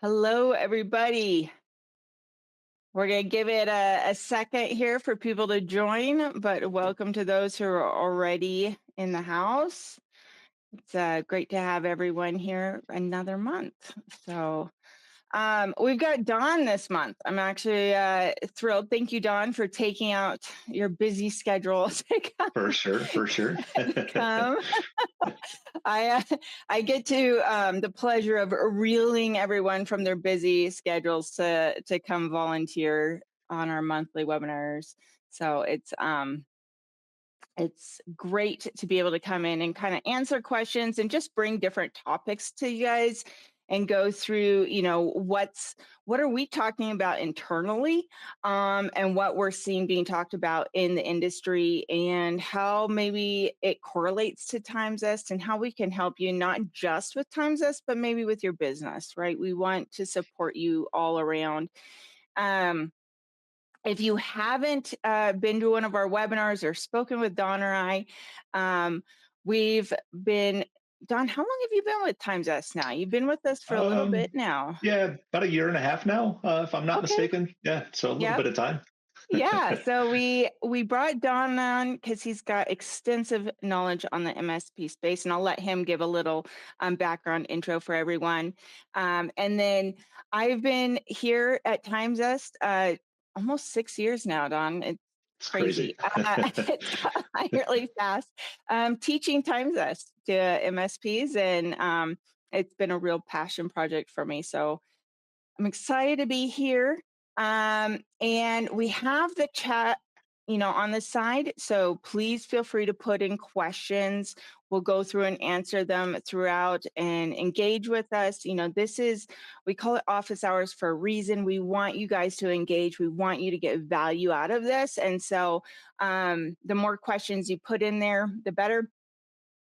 Hello, everybody. We're going to give it a second here for people to join, but welcome to those who are already in the house. It's great to have everyone here another month. So, we've got Don this month. I'm actually thrilled. Thank you, Don, for taking out your busy schedule to For sure, for sure. come. I I get to the pleasure of reeling everyone from their busy schedules to come volunteer on our monthly webinars. So it's great to be able to come in and kind of answer questions and just bring different topics to you guys and go through, what are we talking about internally, and what we're seeing being talked about in the industry and how maybe it correlates to TimeZest and how we can help you not just with TimeZest, but maybe with your business, right? We want to support you all around. Um, if you haven't been to one of our webinars or spoken with Don or I, we've been, Don, how long have you been with TimeZest now? You've been with us for a little bit Um, now. yeah, about a year and a half now, if I'm not Okay. mistaken. Yeah, so a little Yep. bit of time. Yeah. So we brought Don on because he's got extensive knowledge on the MSP space, and I'll let him give a little background intro for everyone. And then I've been here at TimeZest almost 6 years now, Don. It's It's crazy. crazy. It's gone by really fast. Teaching TimeZest to MSPs, and it's been a real passion project for me. So I'm excited to be here. And we have the chat, on the side. So please feel free to put in questions. We'll go through and answer them throughout and engage with us. We call it office hours for a reason. We want you guys to engage. We want you to get value out of this. And so the more questions you put in there, the better.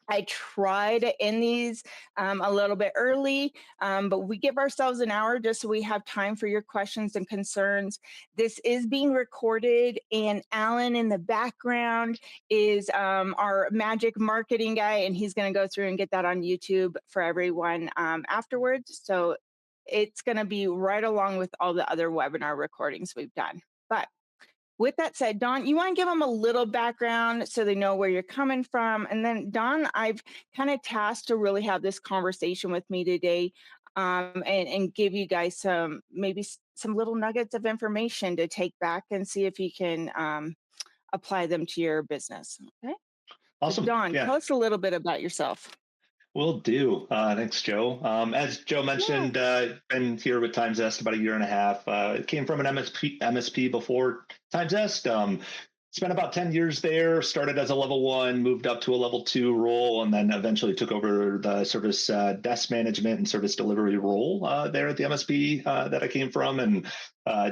I try to end these a little bit early, but we give ourselves an hour just so we have time for your questions and concerns. This is being recorded, and Alan in the background is our magic marketing guy, and he's going to go through and get that on YouTube for everyone afterwards. So it's going to be right along with all the other webinar recordings we've done. But with that said, Don, you want to give them a little background so they know where you're coming from. And then, Don, I've kind of tasked to really have this conversation with me today, and give you guys some little nuggets of information to take back and see if you can apply them to your business. Okay. So, Awesome. Don, Yeah, tell us a little bit about yourself. will do. Thanks, Joe. As Joe Yeah. mentioned, been here with TimeZest about a year and a half. Came from an MSP before TimeZest. Spent about 10 years there, started as a level one, moved up to a level two role, and then eventually took over the service desk management and service delivery role there at the MSP that I came from, and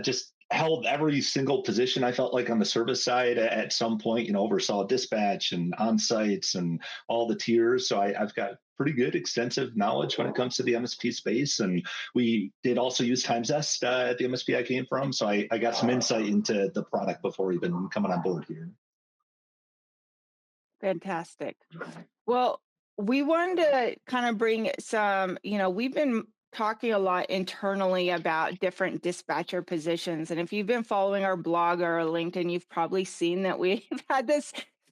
just held every single position I felt like on the service side at some point, oversaw dispatch and on sites and all the tiers. So I've got pretty good extensive knowledge when it comes to the MSP space. And we did also use TimeZest at the MSP I came from. So I got some insight into the product before even coming on board here. Fantastic. Well, we wanted to kind of bring some, we've been talking a lot internally about different dispatcher positions. And if you've been following our blog or our LinkedIn, you've probably seen that we've had this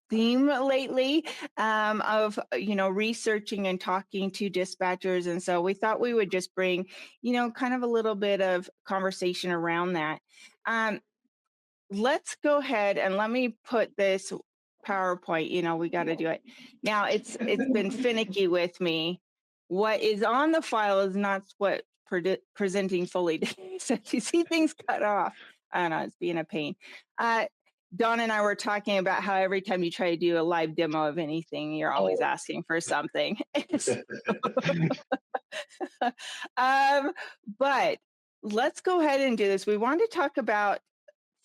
theme lately, of, researching and talking to dispatchers. And so we thought we would just bring, kind of a little bit of conversation around that. Um, let's go ahead and let me put this PowerPoint, we got to do it. Now it's been finicky with me. What is on the file is not what presenting fully today. So if you see things cut off, I don't know, it's being a pain. Uh, Don and I were talking about how every time you try to do a live demo of anything, you're always Oh, asking for something. um, but let's go ahead and do this. We want to talk about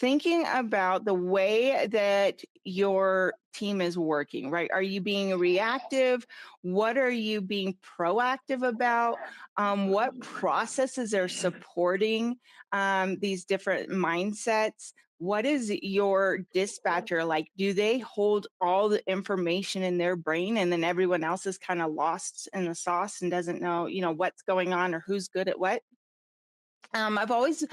thinking about the way that your team is working, right? Are you being reactive? What are you being proactive about? What processes are supporting these different mindsets? What is your dispatcher like? Do they hold all the information in their brain and then everyone else is kind of lost in the sauce and doesn't know, what's going on or who's good at what? I've always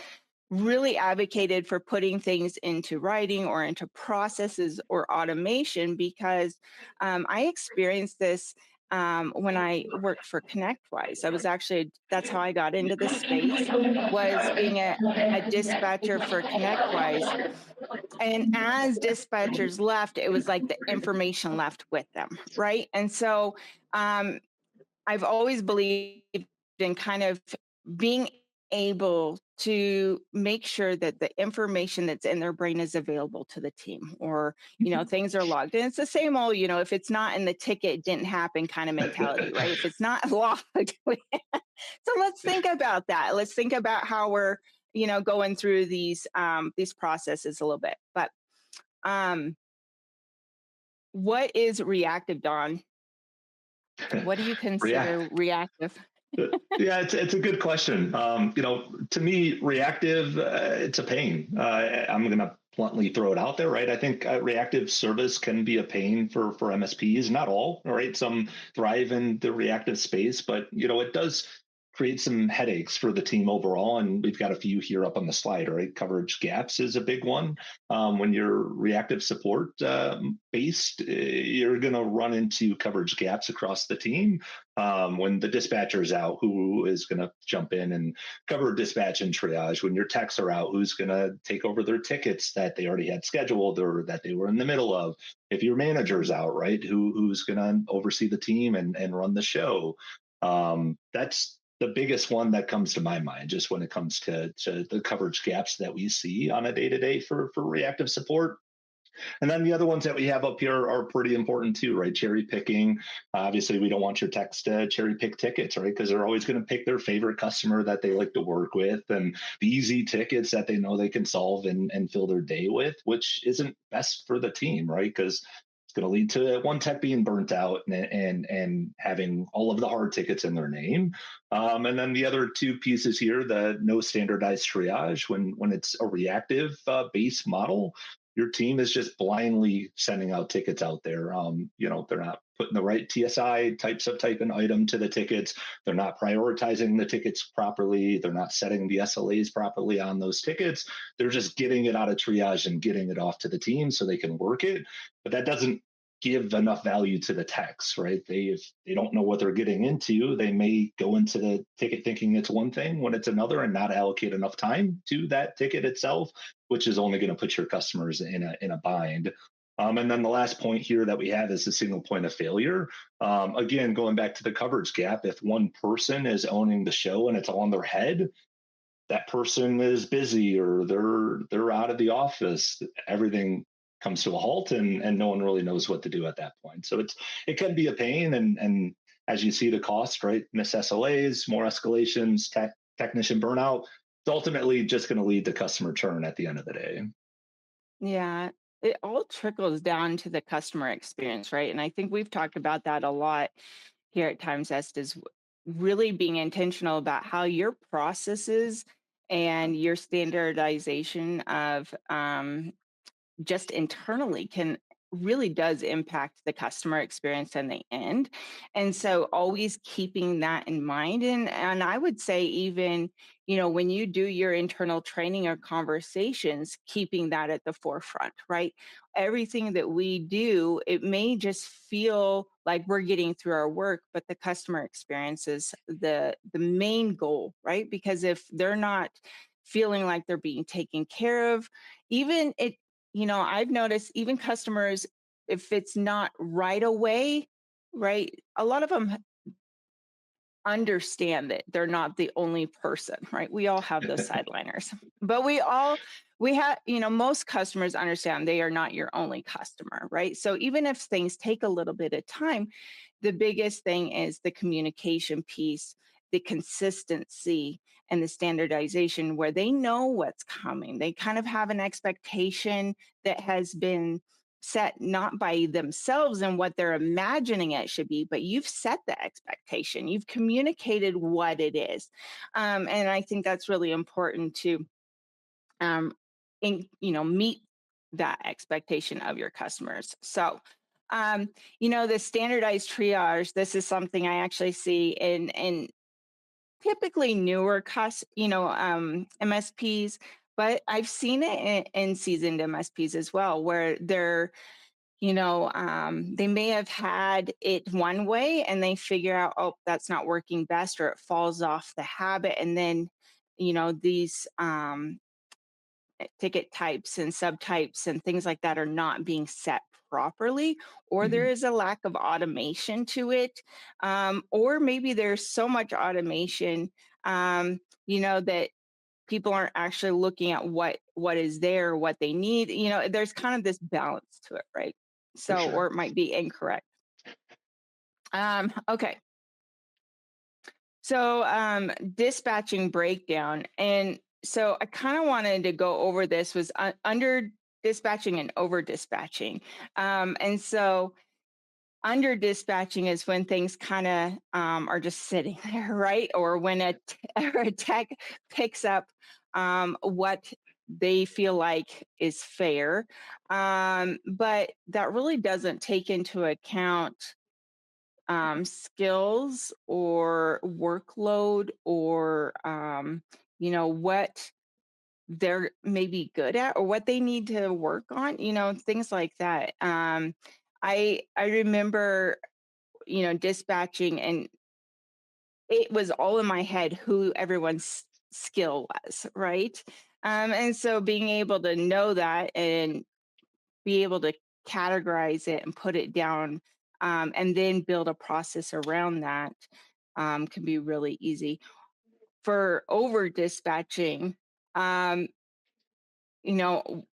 really advocated for putting things into writing or into processes or automation because I experienced this when I worked for ConnectWise. I was actually that's how I got into this space was being a dispatcher for ConnectWise. And as dispatchers left, it was like the information left with them, right? And so um, I've always believed in kind of being able to make sure that the information that's in their brain is available to the team or things are logged, and it's the same old if it's not in the ticket it didn't happen kind of mentality, right? If it's not logged. So let's think about that. Let's think about how we're going through these processes a little bit. But um what is reactive, Don? What do you consider React. reactive? Yeah, it's a good question. To me, reactive, it's a pain. I'm going to bluntly throw it out there, right? I think reactive service can be a pain for MSPs. Not all, right? Some thrive in the reactive space, but it does create some headaches for the team overall. And we've got a few here up on the slide, right? Coverage gaps is a big one. When you're reactive support based, you're going to run into coverage gaps across the team. When the dispatcher is out, who is going to jump in and cover dispatch and triage? When your techs are out, who's going to take over their tickets that they already had scheduled or that they were in the middle of? If your manager's out, right, who's going to oversee the team and run the show? That's the biggest one that comes to my mind, just when it comes to the coverage gaps that we see on a day to day for reactive support. And then the other ones that we have up here are pretty important too, right? Cherry picking. Obviously, we don't want your techs to cherry pick tickets, right? Because they're always going to pick their favorite customer that they like to work with and the easy tickets that they know they can solve and fill their day with, which isn't best for the team, right? Because it's going to lead to one tech being burnt out and having all of the hard tickets in their name. And then the other two pieces here, the no standardized triage when it's a reactive base model, your team is just blindly sending out tickets out there. They're not putting the right TSI type, subtype, and item to the tickets. They're not prioritizing the tickets properly. They're not setting the SLAs properly on those tickets. They're just getting it out of triage and getting it off to the team so they can work it. But that doesn't give enough value to the techs, right? If they don't know what they're getting into, they may go into the ticket thinking it's one thing when it's another and not allocate enough time to that ticket itself, which is only going to put your customers in a bind. And then the last point here that we have is the single point of failure. Again, going back to the coverage gap, if one person is owning the show and it's all in their head, that person is busy or they're out of the office, everything comes to a halt and no one really knows what to do at that point. So it can be a pain and as you see the cost, right? Miss SLAs, more escalations, technician burnout. It's ultimately just going to lead to customer churn at the end of the day. Yeah, it all trickles down to the customer experience, right? And I think we've talked about that a lot here at TimeZest is really being intentional about how your processes and your standardization of just internally can really does impact the customer experience in the end. And so always keeping that in mind, and I would say even when you do your internal training or conversations, keeping that at the forefront, right? Everything that we do, it may just feel like we're getting through our work, but the customer experience is the main goal, right? Because if they're not feeling like they're being taken care of, even it I've noticed even customers, if it's not right away, right? A lot of them understand that they're not the only person, right? We all have those sideliners, but we have, most customers understand they are not your only customer, right? So even if things take a little bit of time, the biggest thing is the communication piece, the consistency, and the standardization where they know what's coming. They kind of have an expectation that has been set not by themselves and what they're imagining it should be, but you've set the expectation. You've communicated what it is. And I think that's really important to um, meet that expectation of your customers. So, the standardized triage, this is something I actually see in typically newer MSPs, but I've seen it in seasoned MSPs as well, where they may have had it one way and they figure out, oh, that's not working best, or it falls off the habit. And then, these ticket types and subtypes and things like that are not being set properly, or there Mhm. is a lack of automation to it, or maybe there's so much automation, that people aren't actually looking at what is there, what they need. There's kind of this balance to it, right? For So, or sure. it might be incorrect. Okay. So, dispatching breakdown, and so I kind of wanted to go over this was under dispatching and over dispatching, and so under dispatching is when things kind of are just sitting there, right? Or when or a tech picks up what they feel like is fair, but that really doesn't take into account skills or workload, or what they're maybe good at or what they need to work on, things like that. I remember, dispatching, and it was all in my head who everyone's skill was, right? And so being able to know that and be able to categorize it and put it down, and then build a process around that, can be really easy. For over dispatching, um,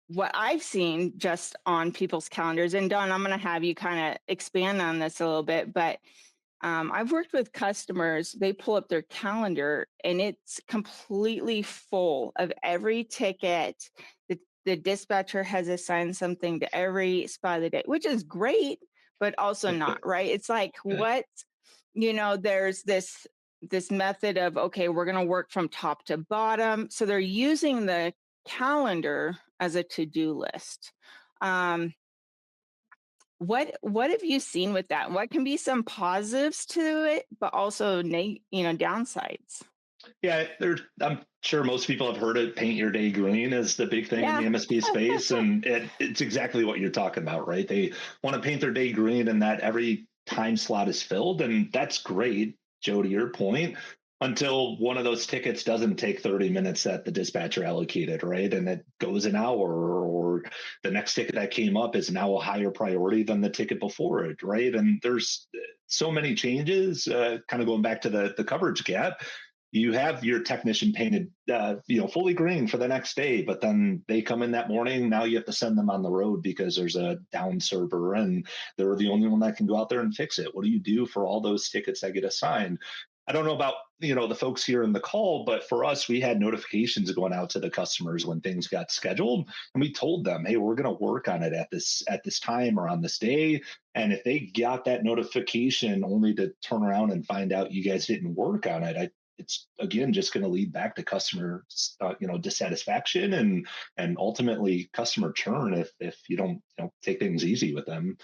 what I've seen just on people's calendars, and Don, I'm going to have you kind of expand on this a little bit, but I've worked with customers, they pull up their calendar and it's completely full of every ticket. The dispatcher has assigned something to every spot of the day, which is great, but also not, right? It's like, what, there's this method of, okay, we're going to work from top to bottom. So they're using the calendar as a to-do list. Um, what have you seen with that? What can be some positives to it, but also downsides? Yeah, I'm sure most people have heard it. Paint your day green is the big thing in Yeah. the MSP space, and it's exactly what you're talking about, right? They want to paint their day green, and that every time slot is filled, and that's great, Joe. To your point, until one of those tickets doesn't take 30 minutes that the dispatcher allocated, right, and it goes an hour, or the next ticket that came up is now a higher priority than the ticket before it, right? And there's so many changes. Kind of going back to the coverage gap, you have your technician painted fully green for the next day, but then they come in that morning, now you have to send them on the road because there's a down server and they're the only one that can go out there and fix it. What do you do for all those tickets that get assigned? I don't know about the folks here in the call, but for us, we had notifications going out to the customers when things got scheduled, and we told them, hey, we're going to work on it at this time or on this day. And if they got that notification only to turn around and find out you guys didn't work on it, it's again just going to lead back to customer dissatisfaction and ultimately customer churn if you don't take things easy with them.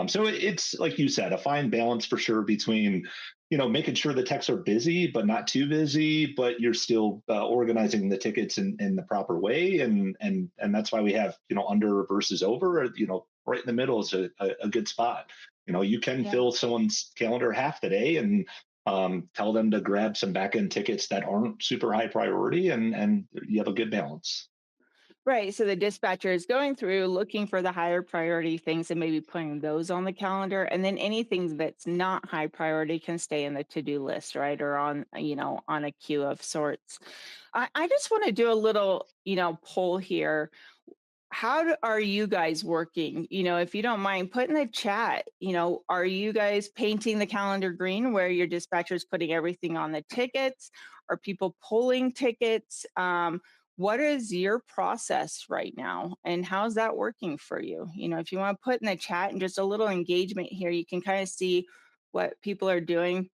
So it's like you said, a fine balance for sure between making sure the techs are busy but not too busy, but you're still organizing the tickets in the proper way, and that's why we have under versus over. Right in the middle is a good spot. You can Yeah. fill someone's calendar half the day and tell them to grab some back end tickets that aren't super high priority, and you have a good balance. Right. So the dispatcher is going through looking for the higher priority things and maybe putting those on the calendar. And then anything that's not high priority can stay in the to-do list, right? Or on a queue of sorts. I just want to do a little, poll here. Are you guys working? If you don't mind, put in the chat, are you guys painting the calendar green where your dispatcher is putting everything on the tickets? Are people pulling tickets? What is your process right now? And how's that working for you? If you want to put in the chat and just a little engagement here, you can kind of see what people are doing.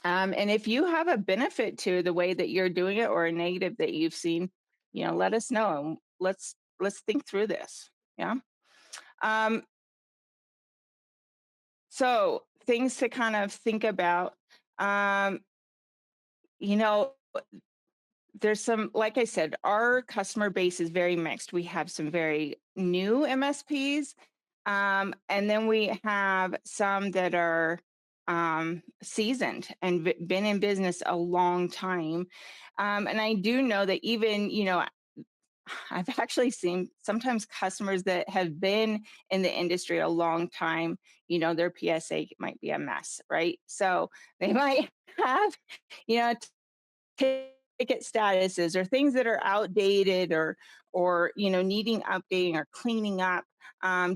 And if you have a benefit to the way that you're doing it or a negative that you've seen, let us know. And let's think through this. Yeah. Um, so things to kind of think about. Um, you know, there's some, like I said, our customer base is very mixed. We have some very new MSPs, and then we have some that are seasoned and been in business a long time. And I do know that even, I've actually seen sometimes customers that have been in the industry a long time, their PSA might be a mess, right? So they might have, you know, ticket statuses or things that are outdated or needing updating or cleaning up,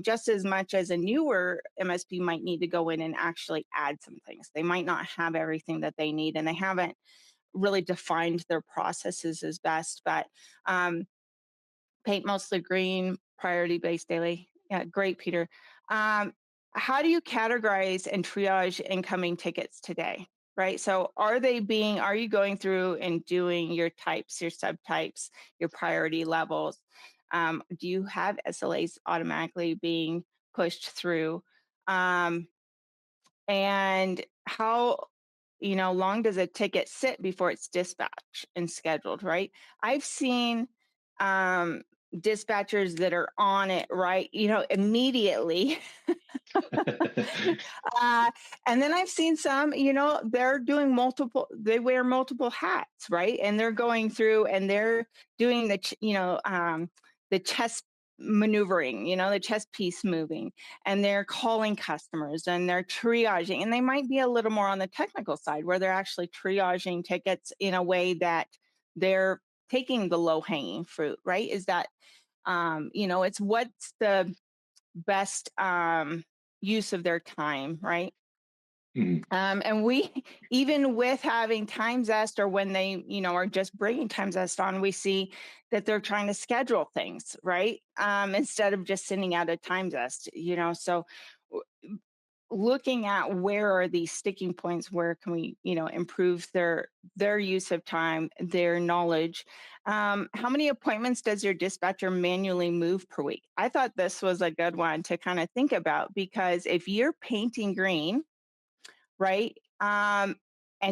just as much as a newer MSP might need to go in and actually add some things. They might not have everything that they need, and they haven't really defined their processes as best. But paint mostly green, priority based daily. Yeah, great, Peter. Um, how do you categorize and triage incoming tickets today? Right. So are you going through and doing your types, your subtypes, your priority levels? Do you have SLAs automatically being pushed through? Um, and how long does a ticket sit before it's dispatched and scheduled, right? I've seen um dispatchers that are on it, right, immediately. uh, and then I've seen some, they're doing multiple, they wear multiple hats, right? And they're going through and they're doing the chess maneuvering, the chess piece moving, and they're calling customers and they're triaging. And they might be a little more on the technical side where they're actually triaging tickets in a way that they're taking the low hanging fruit, right? Is that, it's what's the best use of their time, right? Mhm. And we, even with having TimeZest, or when they, are just bringing TimeZest on, we see that they're trying to schedule things, right? Instead of just sending out a TimeZest, So looking at where are these sticking points, where can we, improve their use of time, their knowledge. How many appointments does your dispatcher manually move per week? I thought this was a good one to kind of think about, because if you're painting green, right, and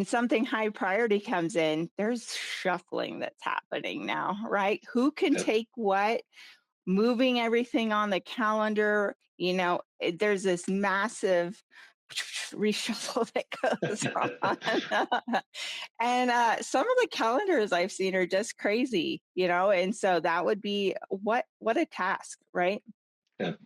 something high priority comes in, there's shuffling that's happening now, right? Who can Yep. take what, moving everything on the calendar, there's this massive reshuffle that goes on. And some of the calendars I've seen are just crazy, and so that would be what a task, right? Yep.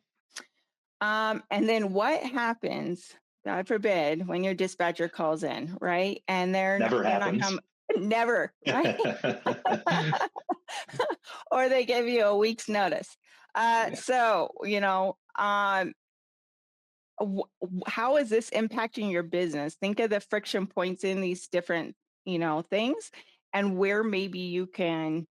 And then what happens, God forbid, when your dispatcher calls in, right? And Never they're not happens. coming, never, right? Or they give you a week's notice. Yeah. How is this impacting your business? Think of the friction points in these different, things, and where maybe you can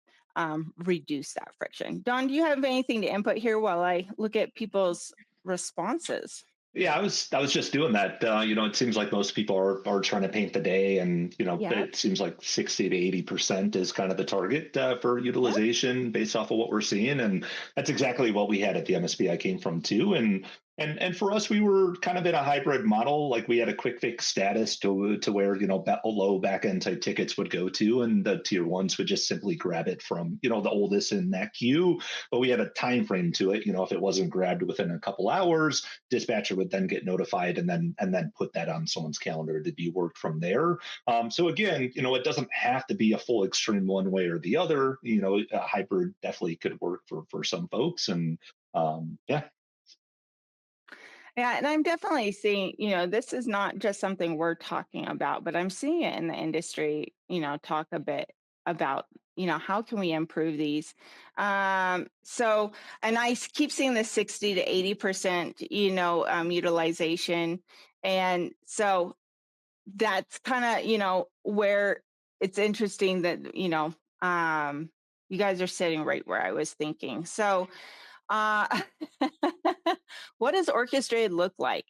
reduce that friction. Don, do you have anything to input here while I look at people's responses? Yeah, I was just doing that. It seems like most people are trying to paint the day, and Yeah, it seems like 60 to 80% is kind of the target for yeah, utilization based off of what we're seeing, and that's exactly what we had at the MSP I came from too. And for us, we were kind of in a hybrid model. Like we had a quick fix status to where low back end type tickets would go to, and the tier ones would just simply grab it from the oldest in that queue. But we had a time frame to it. If it wasn't grabbed within a couple hours, dispatcher would then get notified and then put that on someone's calendar to be worked from there. So again, it doesn't have to be a full extreme one way or the other. A hybrid definitely could work for some folks, and yeah. yeah. And I'm definitely seeing, this is not just something we're talking about, but I'm seeing it in the industry, talk a bit about, how can we improve these? So, and keep seeing the 60 to 80%, utilization. And so that's kind of, where it's interesting that, you guys are sitting right where I was thinking. So, uh, what does orchestrated look like?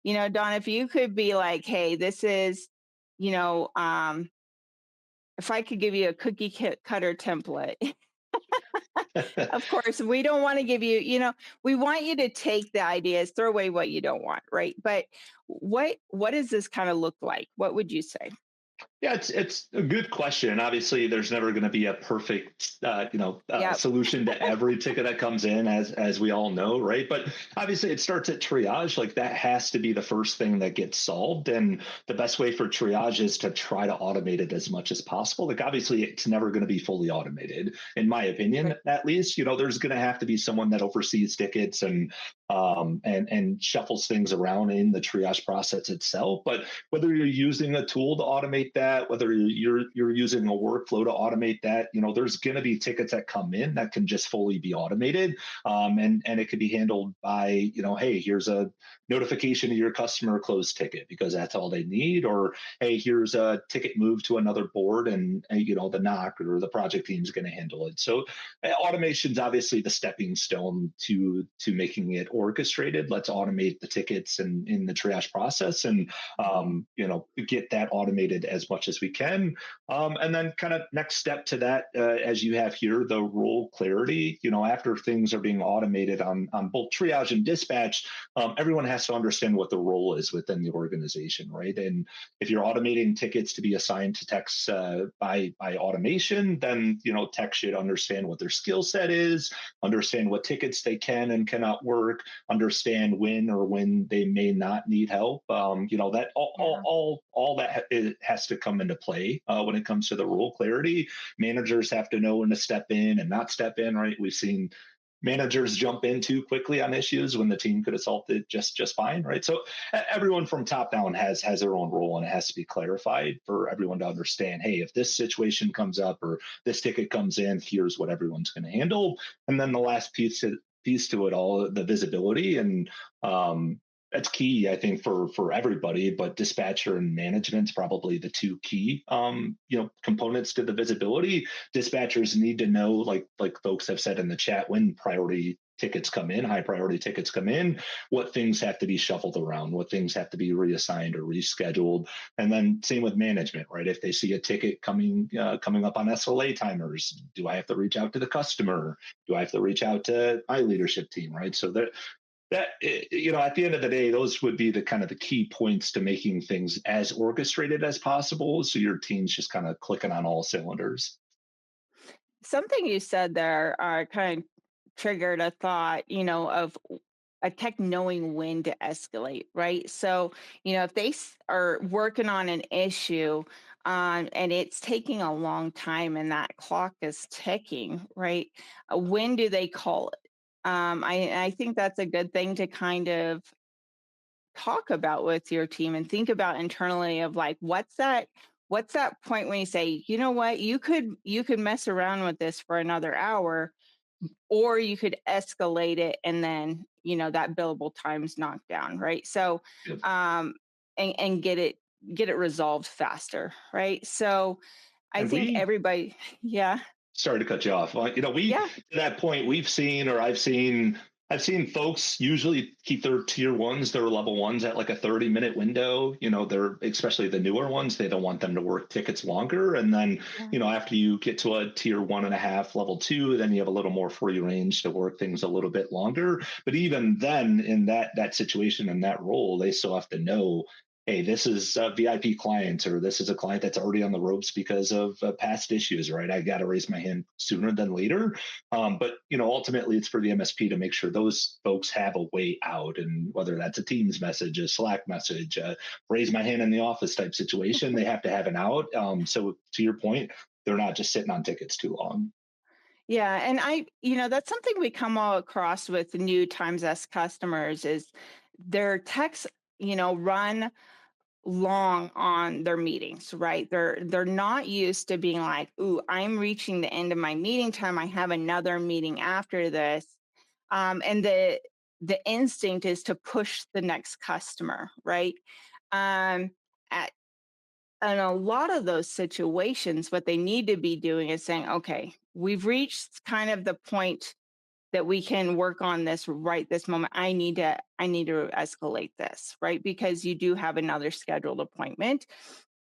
Don, if you could be like, hey, this is, you know, um, if I could give you a cutter template, of course, we don't want to give you, we want you to take the ideas, throw away what you don't want, right? But what does this kind of look like? What would you say? Yeah, it's a good question. Obviously, there's never going to be a perfect, Yep. solution to every ticket that comes in, as we all know, right? But obviously, it starts at triage. Like that has to be the first thing that gets solved, and the best way for triage is to try to automate it as much as possible. Like obviously, it's never going to be fully automated, in my opinion, Right. at least. There's going to have to be someone that oversees tickets and shuffles things around in the triage process itself. But whether you're using a tool to automate that, whether you're using a workflow to automate that, there's going to be tickets that come in that can just fully be automated, and it could be handled by hey, here's a notification to your customer close ticket because that's all they need, or hey, here's a ticket moved to another board, and the knock or the project team is going to handle it. So automation is obviously the stepping stone to making it orchestrated. Let's automate the tickets and in the triage process, and get that automated as much as we can. And then kind of next step to that, as you have here, the role clarity. After things are being automated on both triage and dispatch, everyone has to understand what the role is within the organization, right? And if you're automating tickets to be assigned to techs by automation, then tech should understand what their skill set is, understand what tickets they can and cannot work, understand when they may not need help. That Yeah. all that has to come into play when it comes to the role clarity. Managers have to know when to step in and not step in. Right? We've seen managers jump in too quickly on issues when the team could have solved it just fine, right? So everyone from top down has their own role, and it has to be clarified for everyone to understand. Hey, if this situation comes up or this ticket comes in, here's what everyone's going to handle. And then the last piece to it all, the visibility, and that's key, I think, for everybody. But dispatcher and management's probably the two key components to the visibility. Dispatchers need to know, like folks have said in the chat, when priority tickets come in, high priority tickets come in, what things have to be shuffled around, what things have to be reassigned or rescheduled. And then same with management, right? If they see a ticket coming up on SLA timers, do I have to reach out to the customer? Do I have to reach out to my leadership team, right? So that at the end of the day, those would be the kind of the key points to making things as orchestrated as possible, so your team's just kind of clicking on all cylinders. Something you said there kind of triggered a thought, of a tech knowing when to escalate, right? So, if they are working on an issue and it's taking a long time and that clock is ticking, right? When do they call it? I think that's a good thing to kind of talk about with your team and think about internally of like what's that point when you say, you know what, you could mess around with this for another hour, or you could escalate it and then that billable time's knocked down, right? So Yep. um and get it resolved faster, right? So I And think we everybody yeah. sorry to cut you off. We Yeah. to that point, we've seen, or I've seen folks usually keep their tier ones, their level ones at like a 30-minute window. They're, especially the newer ones, they don't want them to work tickets longer. And then, Yeah. after you get to a tier 1.5, level two, then you have a little more free range to work things a little bit longer. But even then, in that situation and that role, they still have to know, hey, this is a VIP client, or this is a client that's already on the ropes because of past issues, right? I got to raise my hand sooner than later. But ultimately, it's for the MSP to make sure those folks have a way out, and whether that's a Teams message, a Slack message, raise my hand in the office type situation, they have to have an out. So to your point, they're not just sitting on tickets too long. Yeah, and that's something we come all across with new TimeZest customers is their techs, run long on their meetings, right? They're not used to being like, "Ooh, I'm reaching the end of my meeting time. I have another meeting after this." And the instinct is to push the next customer, right? Um, at in a lot of those situations, what they need to be doing is saying, "Okay, we've reached kind of the point that we can work on this right this moment. I need to escalate this, right? Because you do have another scheduled appointment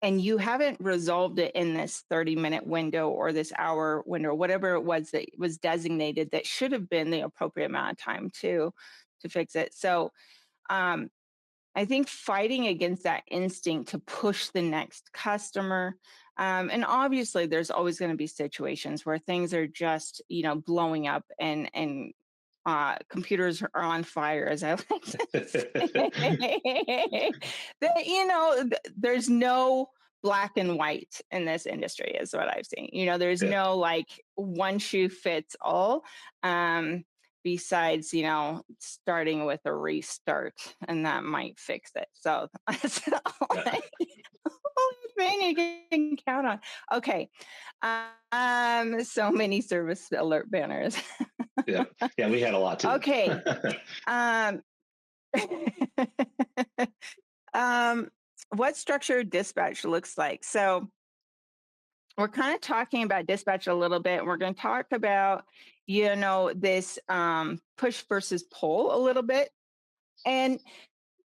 and you haven't resolved it in this 30-minute window or this hour window, whatever it was that was designated that should have been the appropriate amount of time to fix it." So um I think fighting against that instinct to push the next customer. And obviously, there's always going to be situations where things are just, blowing up and computers are on fire, as I like to say. That, there's no black and white in this industry, is what I've seen. There's Yeah. no like one shoe fits all. Um, Besides, starting with a restart, and that might fix it. So that's the Yeah. only thing you can count on. Okay. So many service alert banners. Yeah. Yeah. We had a lot too. Okay. Um, um, what structured dispatch looks like. So we're kind of talking about dispatch a little bit. We're going to talk about, this push versus pull a little bit. And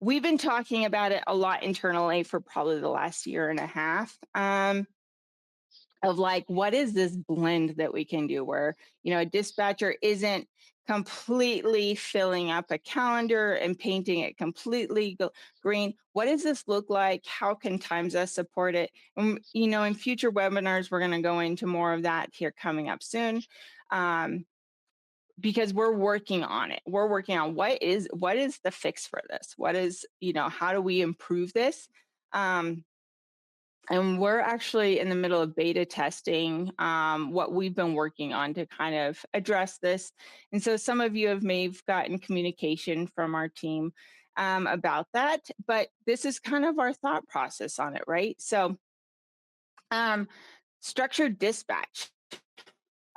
we've been talking about it a lot internally for probably the last year and a half. Of like, what is this blend that we can do where, a dispatcher isn't completely filling up a calendar and painting it completely green. What does this look like? How can TimeZest support it? And, in future webinars, we're going to go into more of that here coming up soon. Because we're working on it. We're working on what is the fix for this? What is, how do we improve this? And we're actually in the middle of beta testing what we've been working on to kind of address this. And so some of you may have gotten communication from our team about that, but this is kind of our thought process on it, right? So, um, structured dispatch.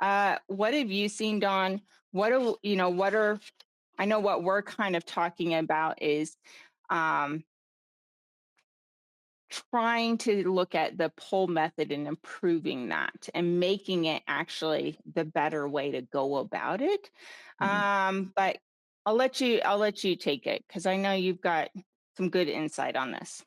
What have you seen, Don? I know what we're kind of talking about is um, trying to look at the pull method and improving that and making it actually the better way to go about it. Mhm. But I'll let you take it because I know you've got some good insight on this.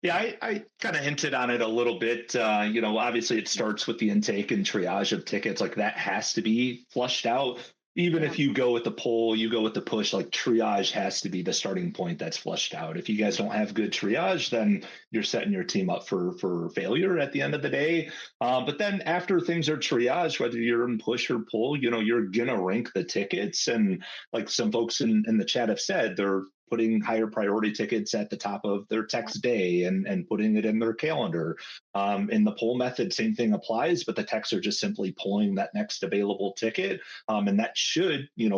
Yeah, I kind of hinted on it a little bit. Obviously it starts with the intake and triage of tickets. Like that has to be flushed out. Even Yeah. if you go with the pull, you go with the push, like triage has to be the starting point that's flushed out. If you guys don't have good triage, then you're setting your team up for failure at the end of the day. But then after things are triaged, whether you're in push or pull, you're gonna rank the tickets. And like some folks in the chat have said, they're putting higher priority tickets at the top of their text day and putting it in their calendar. In the poll method, same thing applies, but the techs are just simply pulling that next available ticket. And that should, be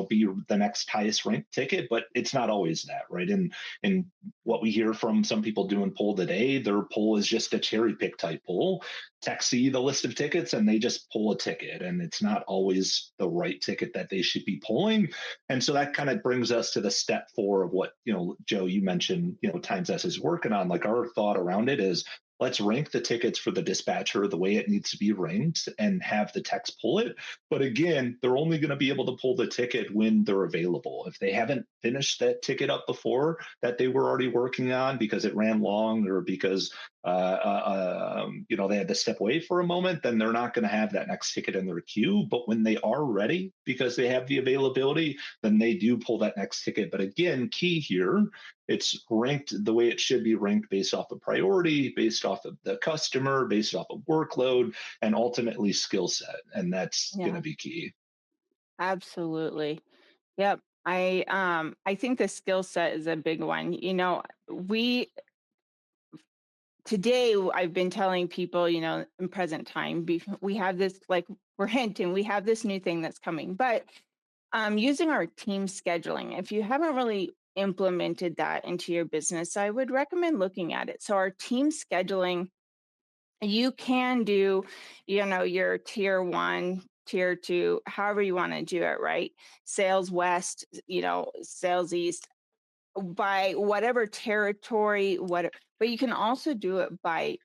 the next highest ranked ticket, but it's not always that, right? And what we hear from some people doing poll today, their poll is just a cherry pick type poll. Techs see the list of tickets and they just pull a ticket, and it's not always the right ticket that they should be pulling. And so that kind of brings us to the step four of what, Joe, you mentioned, TimeZest is working on. Like our thought around it is let's rank the tickets for the dispatcher the way it needs to be ranked and have the techs pull it. But again, they're only going to be able to pull the ticket when they're available. If they haven't finished that ticket up before that they were already working on because it ran long or because they had to step away for a moment, then they're not going to have that next ticket in their queue. But when they are ready because they have the availability, then they do pull that next ticket. But again, key here, it's ranked the way it should be ranked based off of priority, based off of the customer, based off of workload, and ultimately skill set. And that's going Yeah, to be key. absolutely. Yep. I think the skill set is a big one. We today I've been telling people, in present time, we have this, like we're hinting, we have this new thing that's coming. But using our team scheduling, if you haven't really implemented that into your business, I would recommend looking at it. So our team scheduling, you can do, your tier one, tier two, however you want to do it, right? Sales west, sales east, by whatever territory, but you can also do it by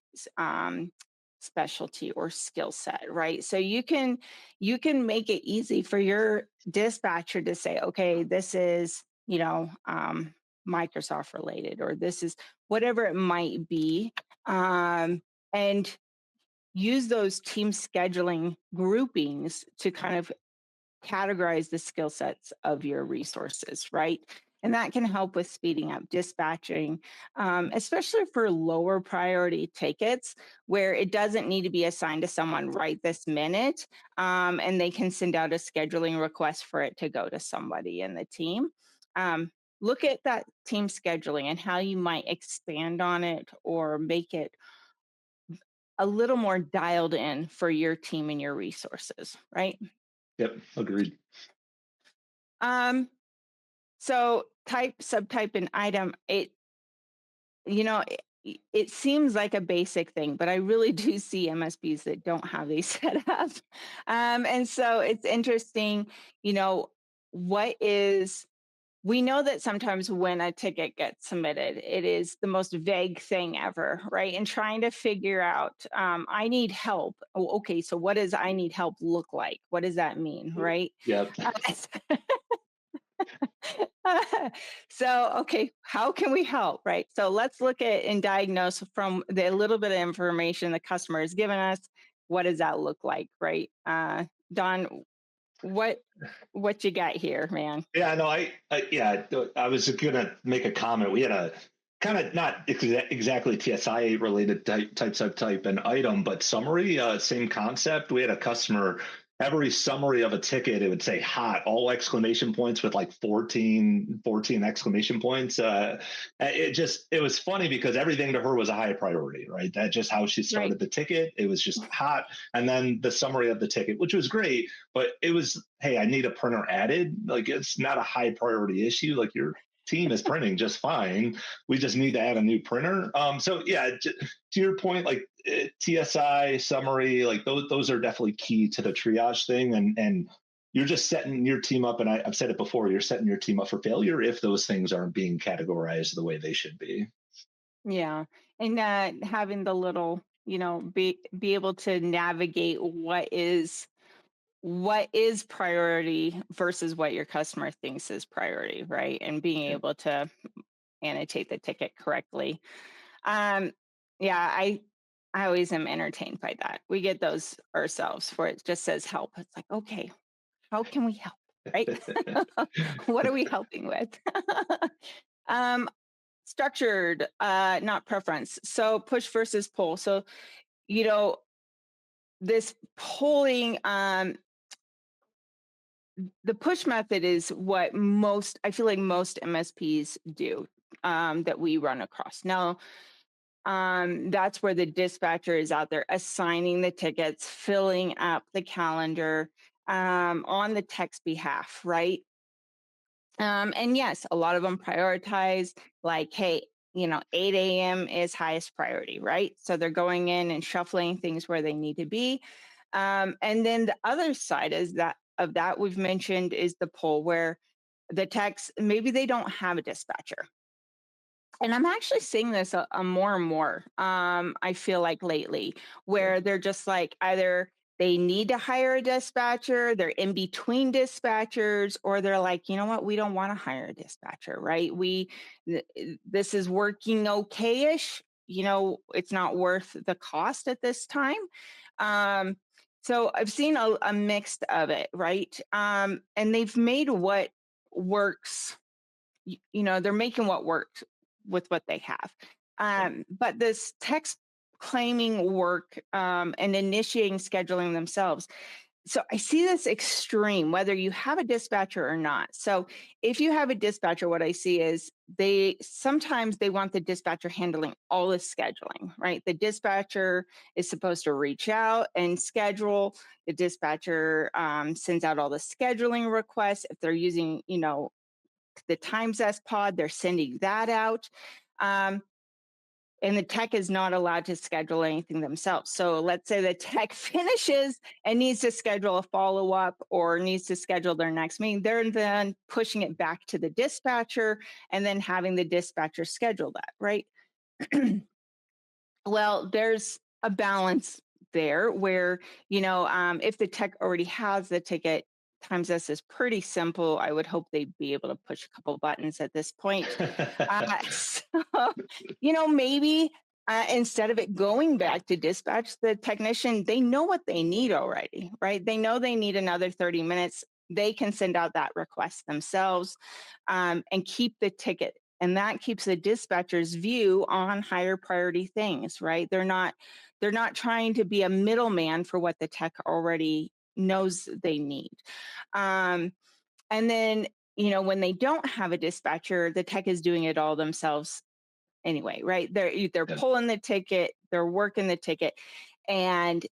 specialty or skill set, right? So you can make it easy for your dispatcher to say, okay, this is, Microsoft related, or this is whatever it might be. And use those team scheduling groupings to kind of categorize the skill sets of your resources, right? And that can help with speeding up dispatching, especially for lower priority tickets where it doesn't need to be assigned to someone right this minute. And they can send out a scheduling request for it to go to somebody in the team. Um, Look at that team scheduling and how you might expand on it or make it a little more dialed in for your team and your resources, right? Yep, agreed. Um, so type, subtype, and item, you know, it seems like a basic thing, but I really do see MSPs that don't have these set up. And so it's interesting, you know, what is, we know that sometimes when a ticket gets submitted, it is the most vague thing ever, right? And trying to figure out, I need help. Oh, okay, so what does I need help look like? What does that mean, right? Yep. So, okay, how can we help, right? So let's look at and diagnose from the little bit of information the customer has given us. What does that look like, right? Don, what what you got here, man? Yeah, no, yeah, I was gonna make a comment. We had a kind of not exactly TSI related type subtype and item, but summary, same concept. We had a customer. Every summary of a ticket, it would say hot, all exclamation points with like 14 exclamation points. It was funny because everything to her was a high priority, right? That's just how she Right, started the ticket. It was just hot. And then the summary of the ticket, which was great, but it was, hey, I need a printer added. Like it's not a high priority issue. Like your team is printing just fine. We just need to add a new printer. So yeah, to your point, like TSI summary, like those are definitely key to the triage thing, and you're just setting your team up. And I've said it before, you're setting your team up for failure if those things aren't being categorized the way they should be. yeah, and having the little, you know, be able to navigate what is priority versus what your customer thinks is priority, right? And being Yeah. able to annotate the ticket correctly. Um, yeah, I always am entertained by that. We get those ourselves where it just says help. It's like, okay, how can we help? Right? What are we helping with? um, Structured, not preference. So push versus pull. So, you know, this polling, the push method is what most, I feel like most MSPs do, that we run across. Now, that's where the dispatcher is out there assigning the tickets, filling up the calendar, on the tech's behalf, right? And yes, a lot of them prioritize like, hey, you know, 8 a.m. is highest priority, right? So they're going in and shuffling things where they need to be. And then the other side is that of that we've mentioned is the poll where the techs, maybe they don't have a dispatcher, and I'm actually seeing this a more and more. I feel like lately, Yeah. where they're just like either they need to hire a dispatcher, they're in between dispatchers, or they're like, you know what, we don't want to hire a dispatcher, right? This is working okay-ish. You know, it's not worth the cost at this time. Um, so I've seen a mixed of it, right? And they've made what works, you know, they're making what works with what they have. But this text claiming work, and initiating scheduling themselves. So I see this extreme, whether you have a dispatcher or not. So if you have a dispatcher, what I see is they sometimes they want the dispatcher handling all the scheduling, right? The dispatcher is supposed to reach out and schedule. The dispatcher, sends out all the scheduling requests. If they're using, you know, the TimeZest pod, they're sending that out. Um, and the tech is not allowed to schedule anything themselves. So let's say the tech finishes and needs to schedule a follow up or needs to schedule their next meeting. They're then pushing it back to the dispatcher and then having the dispatcher schedule that, right? Well, there's a balance there where, you know, if the tech already has the ticket, times this is pretty simple. I would hope they'd be able to push a couple buttons at this point. So, you know, maybe instead of it going back to dispatch, the technician, they know what they need already, right? They know they need another 30 minutes. they can send out that request themselves, and keep the ticket. And that keeps the dispatcher's view on higher priority things, right? They're not trying to be a middleman for what the tech already knows they need. Um, and then, when they don't have a dispatcher, the tech is doing it all themselves anyway, right? They're Yeah. pulling the ticket, they're working the ticket, and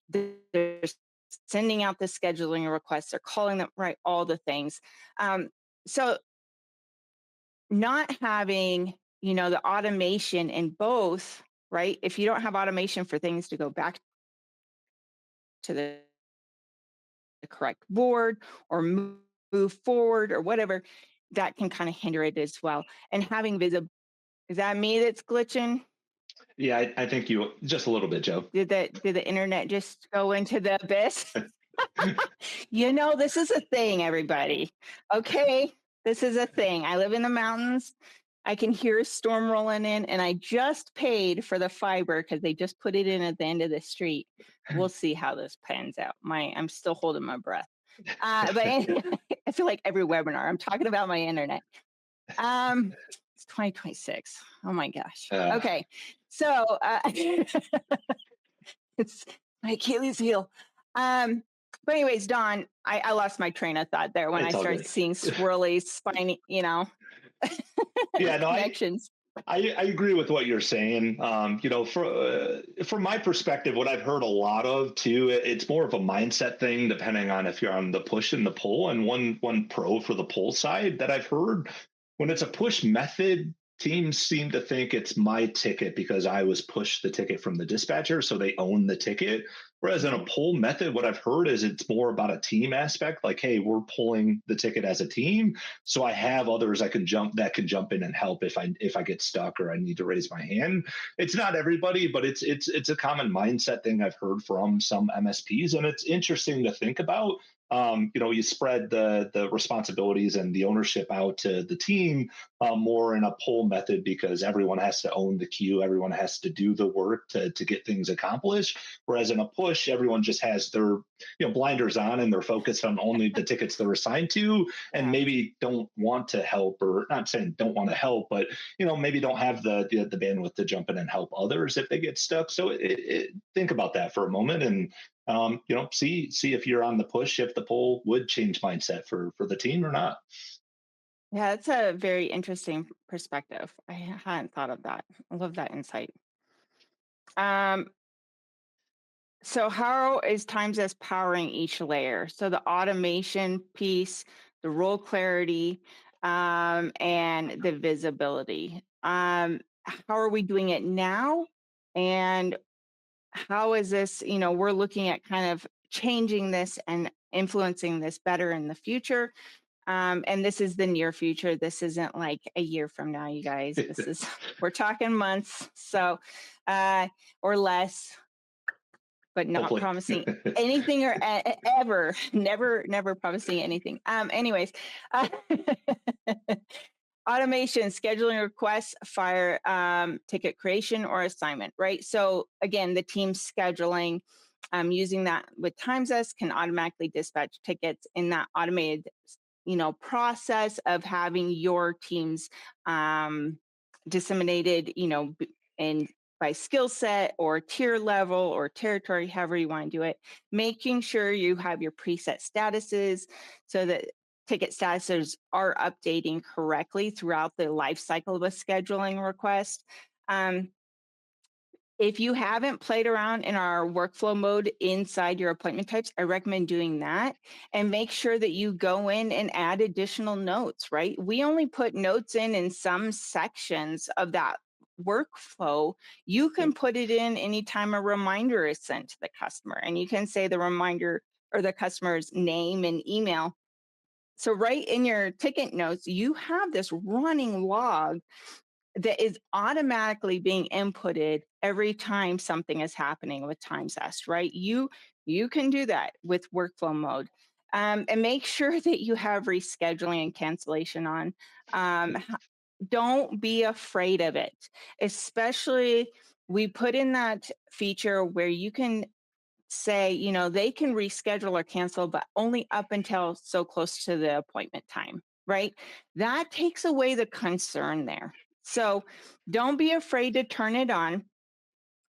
they're sending out the scheduling requests, they're calling them, right, all the things. So not having, the automation in both, right? If you don't have automation for things to go back to the correct board or move forward or whatever, that can kind of hinder it as well. And having visible, is that me that's glitching? Yeah, I think you just a little bit, Joe. Did the internet just go into the abyss? This is a thing, everybody. Okay. This is a thing. I live in the mountains. I can hear a storm rolling in, and I just paid for the fiber because they just put it in at the end of the street. We'll see how this pans out. I'm still holding my breath. But anyway, I feel like every webinar I'm talking about my internet. It's 2026. Oh my gosh. Uh, Okay. So it's my Achilles heel. But anyways, Don, I lost my train of thought there when I it's all started good. seeing swirly, spiny, Yeah, no, connections. I agree with what you're saying. From my perspective, what I've heard a lot of too, it's more of a mindset thing, depending on if you're on the push and the pull. And one pro for the pull side that I've heard, when it's a push method, teams seem to think it's my ticket because I was pushed the ticket from the dispatcher, so they own the ticket. Whereas in a Mhm. pull method, what I've heard is it's more about a team aspect, like, hey, we're pulling the ticket as a team, so I have others I can jump in and help if I get stuck or I need to raise my hand. It's not everybody, but it's a common mindset thing I've heard from some MSPs, and it's interesting to think about. You spread the responsibilities and the ownership out to the team, more in a pull method, because everyone has to own the queue, everyone has to do the work to get things accomplished. Whereas in a push, everyone just has their blinders on and they're focused on only the tickets they're assigned to, and Yeah. maybe don't want to help, or not saying don't want to help, but maybe don't have the bandwidth to jump in and help others if they get stuck. So think about that for a moment, and see if you're on the push, if the pull would change mindset for the team or not. Yeah, that's a very interesting perspective. I hadn't thought of that. I love that insight. Um, so how is TimeZest powering each layer? So the automation piece, the role clarity, and the visibility. How are we doing it now? And how is this, we're looking at kind of changing this and influencing this better in the future. And this is the near future. This isn't like a year from now, you guys. This is, we're talking months. So, or less, but not Hopefully. promising anything or ever, never promising anything. Anyways, uh, automation, scheduling requests, fire, ticket creation or assignment, right? So again, the team scheduling, using that with TimeZest can automatically dispatch tickets in that automated, process of having your teams, disseminated, and by skill set or tier level or territory, however you want to do it, making sure you have your preset statuses so that ticket statuses are updating correctly throughout the life cycle of a scheduling request. Um, if you haven't played around in our workflow mode inside your appointment types, I recommend doing that and make sure that you go in and add additional notes, right? We only put notes in some sections of that workflow. You can Yep. put it in anytime a reminder is sent to the customer, and you can say the reminder or the customer's name and email. So, right in your ticket notes, you have this running log that is automatically being inputted every time something is happening with TimeZest, right? You can do that with workflow mode, and make sure that you have rescheduling and cancellation on. Don't be afraid of it, especially we put in that feature where you can say, they can reschedule or cancel, but only up until so close to the appointment time, right? That takes away the concern there. So don't be afraid to turn it on.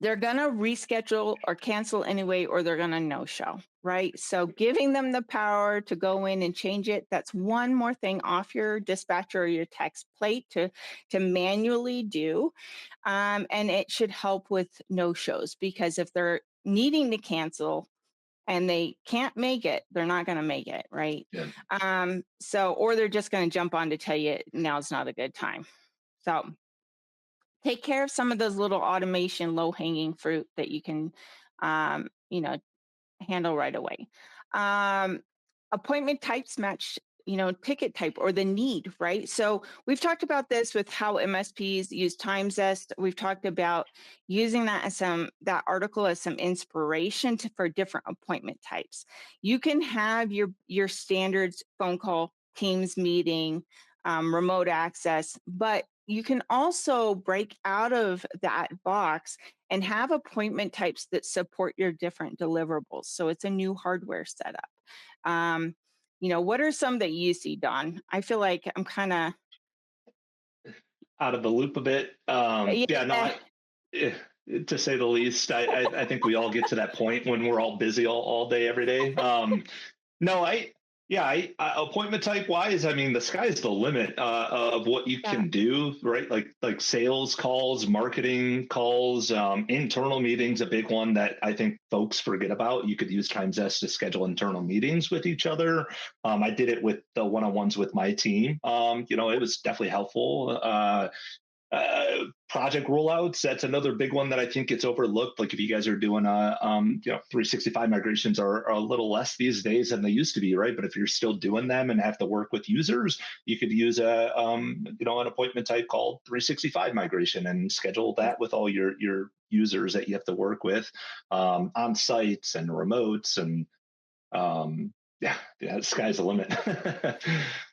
They're going to reschedule or cancel anyway, or they're going to no show, right? So giving them the power to go in and change it, that's one more thing off your dispatcher or your text plate to manually do. And it should help with no shows, because if they're needing to cancel and they can't make it, they're not going to make it, right? Yeah. Or they're just going to jump on to tell you now's not a good time. So take care of some of those little automation, low hanging fruit that you can, um, you know, handle right away. Um, Appointment types match, ticket type or the need, right? So we've talked about this with how MSPs use TimeZest. We've talked about using that as that article as some inspiration for different appointment types. You can have your standards phone call, Teams meeting, remote access, but you can also break out of that box and have appointment types that support your different deliverables. So it's a new hardware setup. What are some that you see, Don? I feel like I'm kind of, Out of the loop a bit. Yeah, no, yeah, eh, to say the least. I think we all get to that point when we're all busy all day, every day. No, yeah, appointment type wise, I mean, the sky's the limit of what you yeah, can do, right? Like sales calls, marketing calls, internal meetings, a big one that I think folks forget about. You could use TimeZest to schedule internal meetings with each other. I did it with the one-on-ones with my team. It was definitely helpful. Project rollouts, that's another big one that I think gets overlooked. Like if you guys are doing 365 migrations are a little less these days than they used to be, right? But if you're still doing them and have to work with users, you could use an appointment type called 365 migration and schedule that with all your users that you have to work with on sites and remotes. And yeah, the sky's the limit.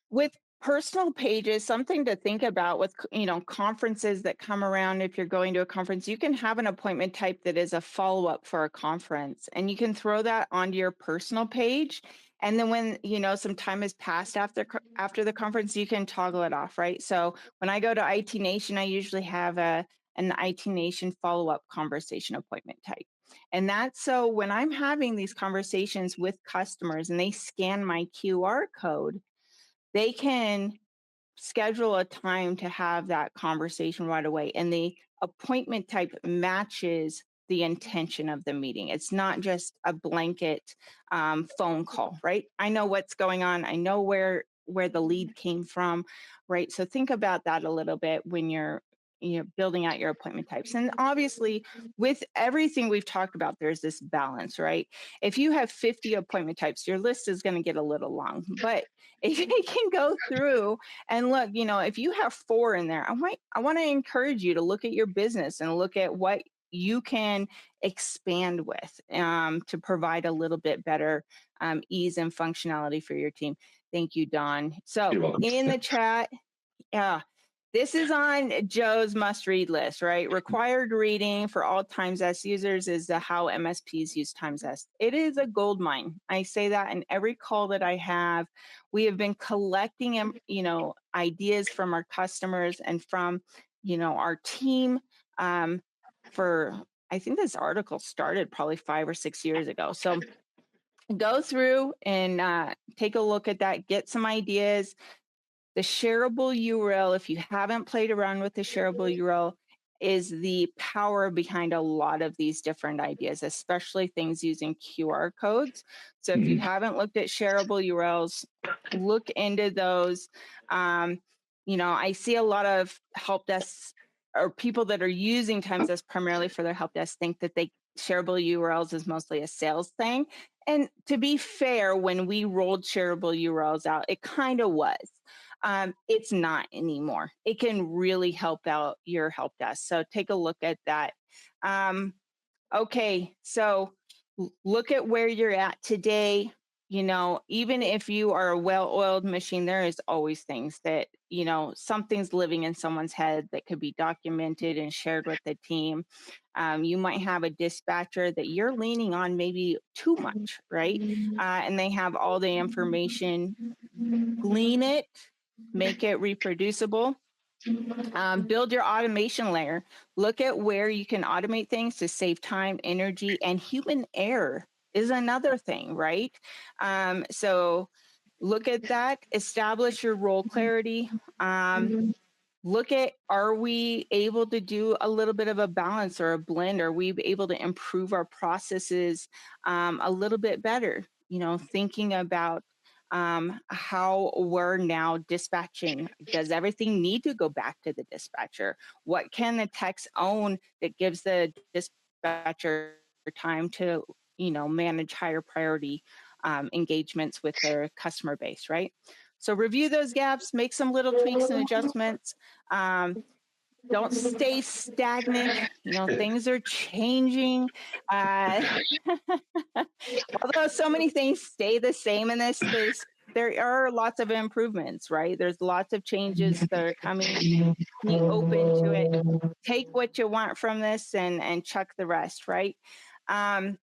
with personal pages, something to think about with conferences that come around. If you're going to a conference, you can have an appointment type that is a follow-up for a conference, and you can throw that onto your personal page. And then when some time has passed after the conference, you can toggle it off, right? So when I go to IT Nation, I usually have an IT Nation follow-up conversation appointment type. And that's so when I'm having these conversations with customers and they scan my QR code, they can schedule a time to have that conversation right away. And the appointment type matches the intention of the meeting. It's not just a blanket phone call, right? I know what's going on. I know where the lead came from, right? So think about that a little bit when you're building out your appointment types. And obviously, with everything we've talked about, there's this balance, right? If you have 50 appointment types, your list is going to get a little long. But if you can go through and look, if you have four in there, I want to encourage you to look at your business and look at what you can expand with to provide a little bit better ease and functionality for your team. Thank you, Don. So You're welcome. in the chat, yeah, this is on Joe's must-read list, right? Required reading for all TimeZest users is the how MSPs use TimeZest. It is a gold mine. I say that in every call that I have. We have been collecting, ideas from our customers and from, our team for. I think this article started probably 5 or 6 years ago. So go through and take a look at that. Get some ideas. The shareable URL, if you haven't played around with the shareable URL, is the power behind a lot of these different ideas, especially things using QR codes. So if you Mhm. haven't looked at shareable URLs, look into those. I see a lot of help desks or people that are using TimeZest primarily for their help desk think that they shareable URLs is mostly a sales thing. And to be fair, when we rolled shareable URLs out, it kind of was. It's not anymore. It can really help out your help desk. So take a look at that. Okay, so look at where you're at today. even if you are a well-oiled machine, there is always things that, something's living in someone's head that could be documented and shared with the team. You might have a dispatcher that you're leaning on maybe too much, right? And they have all the information. Glean it, make it reproducible. Build your automation layer. Look at where you can automate things to save time, energy, and human error is another thing, right? So look at that, establish your role clarity. Look at, are we able to do a little bit of a balance or a blend? Are we able to improve our processes a little bit better? Thinking about how we're now dispatching. Does everything need to go back to the dispatcher? What can the techs own that gives the dispatcher time to, manage higher priority engagements with their customer base, right? So review those gaps, make some little tweaks and adjustments. Um, don't stay stagnant. Things are changing. Uh, Although so many things stay the same in this space, there are lots of improvements, right? There's lots of changes that are coming. Be open to it. Take what you want from this and chuck the rest, right? Um,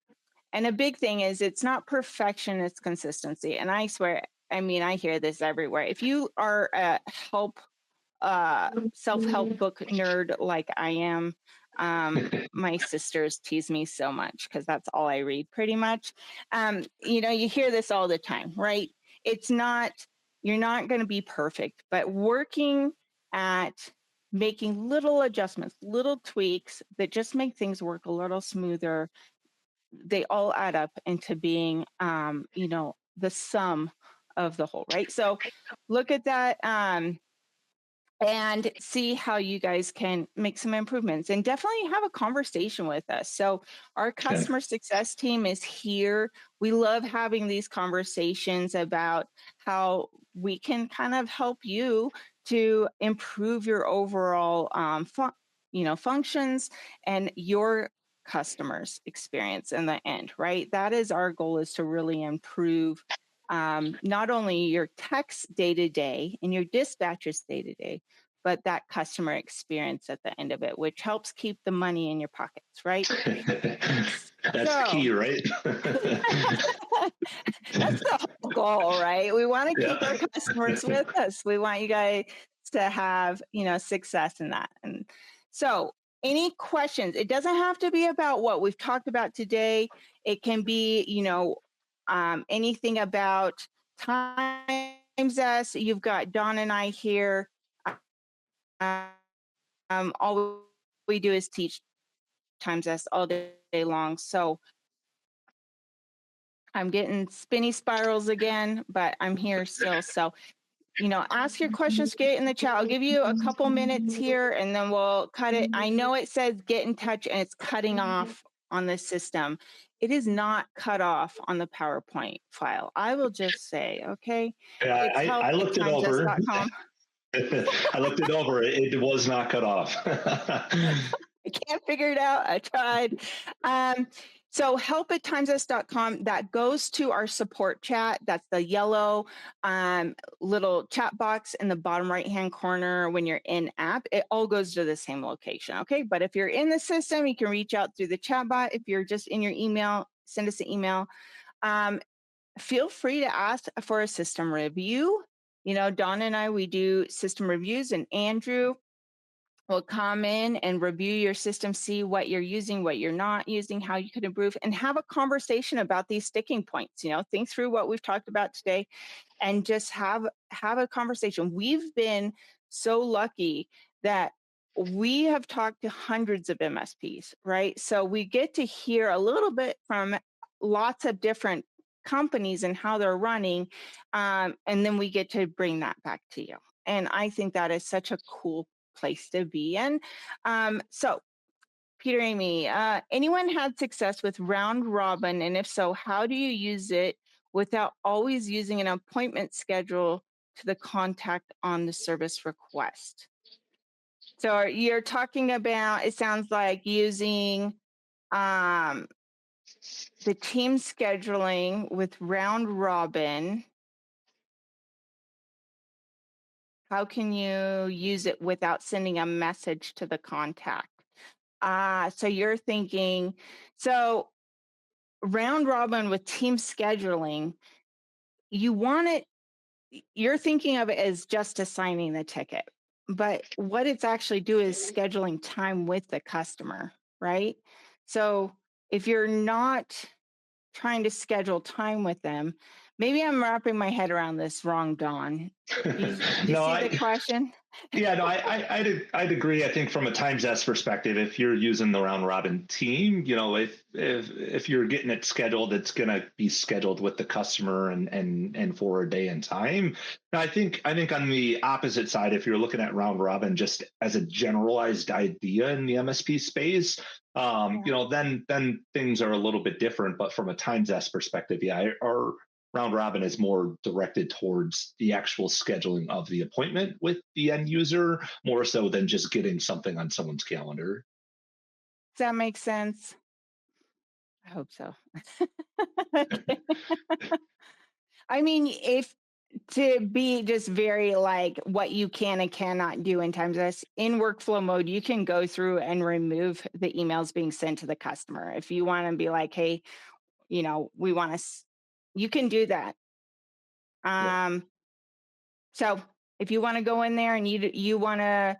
and a big thing is it's not perfection, it's consistency. And I swear, I mean, I hear this everywhere. If you are a self-help book nerd like I am. My sisters tease me so much because that's all I read pretty much. You hear this all the time, right? It's not, you're not going to be perfect, but working at making little adjustments, little tweaks that just make things work a little smoother, they all add up into being, the sum of the whole, right? So look at that. And see how you guys can make some improvements and definitely have a conversation with us. So, our Okay. customer success team is here. We love having these conversations about how we can kind of help you to improve your overall functions and your customers experience in the end, right? That is our goal, is to really improve not only your tech's day to day and your dispatcher's day to day, but that customer experience at the end of it, which helps keep the money in your pockets, right? That's the So key, right? that's the whole goal, right? We want to keep Yeah. our customers with us. We want you guys to have, success in that. And so, any questions? It doesn't have to be about what we've talked about today. It can be, anything about times us. You've got Don and I here. All we do is teach TimeZest all day long. So I'm getting spinny spirals again, but I'm here still. So, ask your questions, get it in the chat. I'll give you a couple minutes here and then we'll cut it. I know it says get in touch and it's cutting off on the system. It is not cut off on the PowerPoint file. I will just say, okay, Yeah, it's I help at looked it over. timezest.com. I looked it over. It was not cut off. I can't figure it out. I tried. So help at timezest.com, that goes to our support chat. That's the yellow little chat box in the bottom right-hand corner when you're in app. It all goes to the same location, okay? But if you're in the system, you can reach out through the chat bot. If you're just in your email, send us an email. Feel free to ask for a system review. Don and I, we do system reviews, and Andrew will come in and review your system, see what you're using, what you're not using, how you could improve, and have a conversation about these sticking points. Think through what we've talked about today and just have a conversation. We've been so lucky that we have talked to hundreds of MSPs, right? So we get to hear a little bit from lots of different companies and how they're running. And then we get to bring that back to you. And I think that is such a cool place to be in. So, Peter, Amy, anyone had success with round robin? And if so, how do you use it without always using an appointment schedule to the contact on the service request? So, you're talking about, it sounds like using um, the team scheduling with round robin, how can you use it without sending a message to the contact? So you're thinking, so round robin with team scheduling, you want it, you're thinking of it as just assigning the ticket. But what it's actually do is scheduling time with the customer, right? So if you're not trying to schedule time with them, maybe I'm wrapping my head around this wrong, Don. Do you No, see the question? yeah, no, I'd agree. I think from a TimeZest perspective, if you're using the round robin team, if you're getting it scheduled, it's going to be scheduled with the customer and for a day and time. Now, I think on the opposite side, if you're looking at round robin just as a generalized idea in the MSP space, Yeah. then things are a little bit different. But from a TimeZest perspective, yeah, our round robin is more directed towards the actual scheduling of the appointment with the end user, more so than just getting something on someone's calendar. Does that make sense? I hope so. Okay. I mean, if to be just very like what you can and cannot do in times this in workflow mode, you can go through and remove the emails being sent to the customer. If you want to be like, hey, we want to, you can do that. Yeah. Um, so if you want to go in there and you want to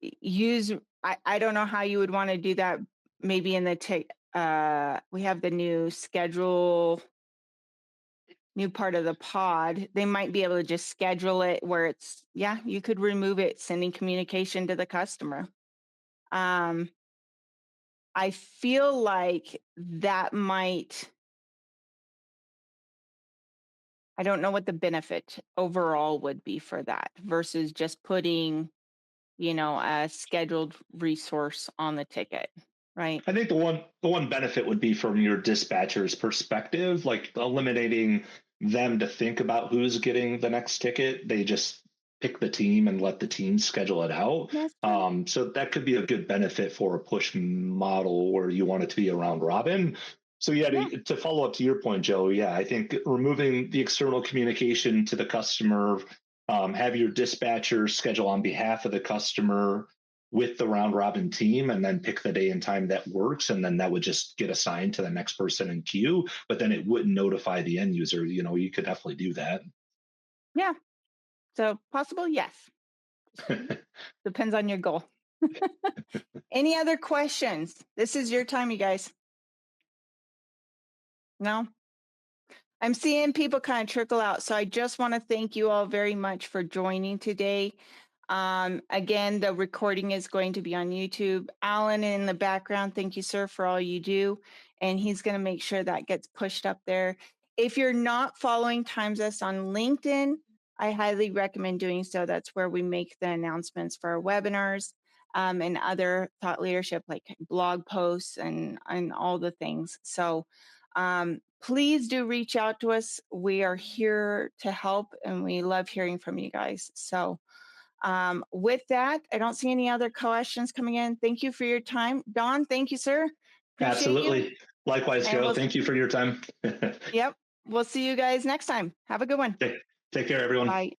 use, I don't know how you would want to do that. Maybe in the we have the new part of the pod, they might be able to just schedule it where it's, yeah, you could remove it, sending communication to the customer. Um, I feel like that might, I don't know what the benefit overall would be for that versus just putting, a scheduled resource on the ticket, right? I think the one benefit would be from your dispatcher's perspective, like eliminating them to think about who's getting the next ticket. They just pick the team and let the team schedule it out. That's true. So that could be a good benefit for a push model where you want it to be a round robin. So yeah, Yeah. to follow up to your point, Joe, yeah, I think removing the external communication to the customer, have your dispatcher schedule on behalf of the customer with the round robin team and then pick the day and time that works, and then that would just get assigned to the next person in queue, but then it wouldn't notify the end user. You could definitely do that. Yeah. So possible, yes. Depends on your goal. Any other questions? This is your time, you guys. No? I'm seeing people kind of trickle out. So I just want to thank you all very much for joining today. Again, the recording is going to be on YouTube. Alan in the background, thank you, sir, for all you do. And he's going to make sure that gets pushed up there. If you're not following TimeZest on LinkedIn, I highly recommend doing so. That's where we make the announcements for our webinars and other thought leadership, like blog posts and all the things. So please do reach out to us. We are here to help and we love hearing from you guys. So with that, I don't see any other questions coming in. Thank you for your time. Don, thank you, sir. Appreciate you. Absolutely. Likewise, And Joe. Thank you for your time. yep, we'll see you guys next time. Have a good one. take, take care, everyone. Bye.